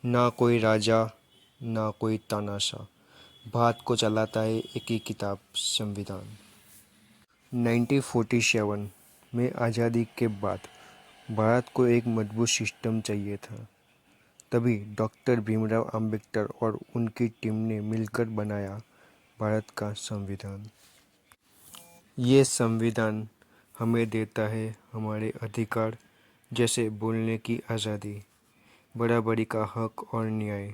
ना कोई राजा ना कोई तानाशाह, भारत को चलाता है एक ही किताब, संविधान। 1947 में आज़ादी के बाद भारत को एक मजबूत सिस्टम चाहिए था। तभी डॉक्टर भीमराव अंबेडकर और उनकी टीम ने मिलकर बनाया भारत का संविधान। ये संविधान हमें देता है हमारे अधिकार, जैसे बोलने की आज़ादी, बराबरी का हक और न्याय,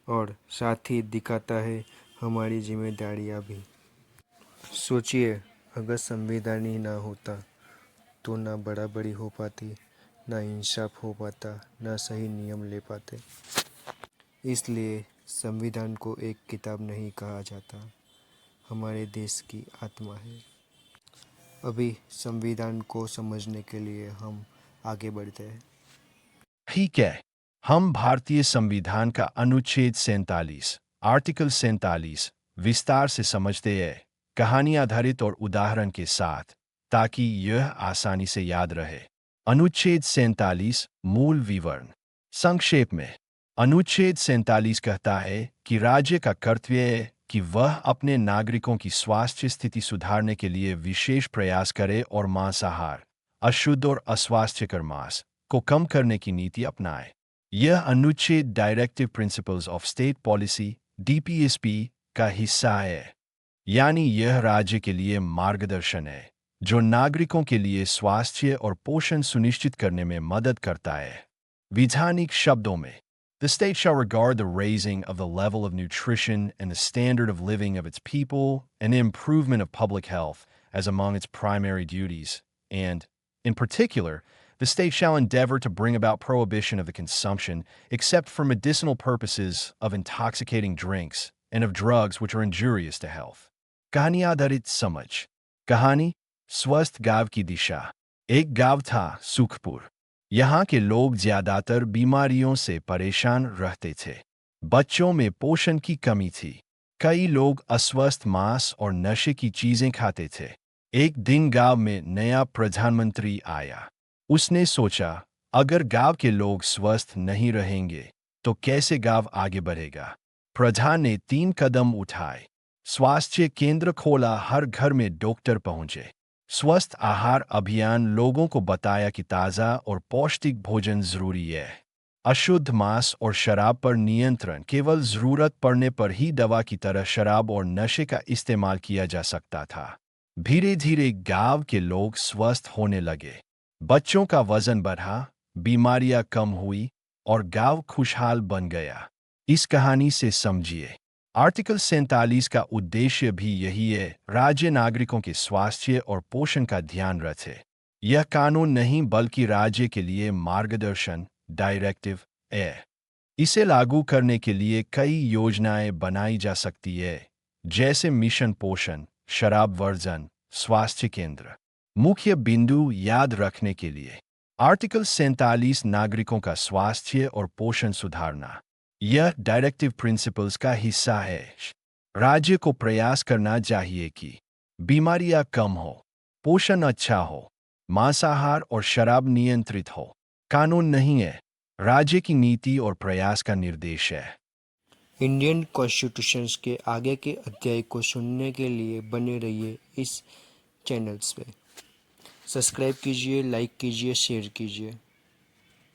और साथ ही दिखाता है हमारी जिम्मेदारियां भी। सोचिए, अगर संविधान ही ना होता तो ना बराबरी हो पाती, ना इंसाफ हो पाता, ना सही नियम ले पाते। इसलिए संविधान को एक किताब नहीं कहा जाता, हमारे देश की आत्मा है। अभी संविधान को समझने के लिए हम आगे बढ़ते हैं। ठीक है, हम भारतीय संविधान का अनुच्छेद 47 आर्टिकल 47 विस्तार से समझते हैं, कहानी आधारित और उदाहरण के साथ, ताकि यह आसानी से याद रहे। अनुच्छेद 47 मूल विवरण। संक्षेप में, अनुच्छेद 47 कहता है कि राज्य का कर्तव्य है कि वह अपने नागरिकों की स्वास्थ्य स्थिति सुधारने के लिए विशेष प्रयास करे और मांसाहार, अशुद्ध और अस्वास्थ्यकर मांस को कम करने की नीति अपनाए। यह अनुच्छेद directive principles of state policy (DPSP) का हिस्सा है, यानी यह राज्य के लिए मार्गदर्शन है जो नागरिकों के लिए स्वास्थ्य और पोषण सुनिश्चित करने में मदद करता है। वैधानिक शब्दों में, the state shall regard the raising of the level of nutrition and the standard of living of its people and the improvement of public health as among its primary duties, and, in particular, the state shall endeavor to bring about prohibition of the consumption, except for medicinal purposes, of intoxicating drinks and of drugs which are injurious to health. कहानी आधारित समझ। कहानी, स्वस्थ गांव की दिशा। एक गांव था, सुखपुर। यहाँ के लोग ज्यादातर बीमारियों से परेशान रहते थे। बच्चों में पोषण की कमी थी। कई लोग अस्वस्थ मांस और नशे की चीजें खाते थे। एक दिन गांव में नया प्रधानमंत्री आया। उसने सोचा, अगर गांव के लोग स्वस्थ नहीं रहेंगे तो कैसे गांव आगे बढ़ेगा। प्रधान ने 3 कदम उठाए। स्वास्थ्य केंद्र खोला, हर घर में डॉक्टर पहुंचे। स्वस्थ आहार अभियान, लोगों को बताया कि ताज़ा और पौष्टिक भोजन जरूरी है। अशुद्ध मांस और शराब पर नियंत्रण, केवल जरूरत पड़ने पर ही दवा की तरह शराब और नशे का इस्तेमाल किया जा सकता था। धीरे धीरे गांव के लोग स्वस्थ होने लगे। बच्चों का वजन बढ़ा, बीमारियां कम हुई और गांव खुशहाल बन गया। इस कहानी से समझिए, आर्टिकल 47 का उद्देश्य भी यही है, राज्य नागरिकों के स्वास्थ्य और पोषण का ध्यान रखे। यह कानून नहीं बल्कि राज्य के लिए मार्गदर्शन, डायरेक्टिव है। इसे लागू करने के लिए कई योजनाएं बनाई जा सकती है, जैसे मिशन पोषण, शराब वर्जन, स्वास्थ्य केंद्र। मुख्य बिंदु याद रखने के लिए, आर्टिकल 47 नागरिकों का स्वास्थ्य और पोषण सुधारना। यह डायरेक्टिव प्रिंसिपल्स का हिस्सा है। राज्य को प्रयास करना चाहिए कि बीमारियां कम हो, पोषण अच्छा हो, मांसाहार और शराब नियंत्रित हो। कानून नहीं है, राज्य की नीति और प्रयास का निर्देश है। इंडियन कॉन्स्टिट्यूशन के आगे के अध्याय को सुनने के लिए बने रहिए इस चैनल्स पे। सब्सक्राइब कीजिए, लाइक कीजिए, शेयर कीजिए।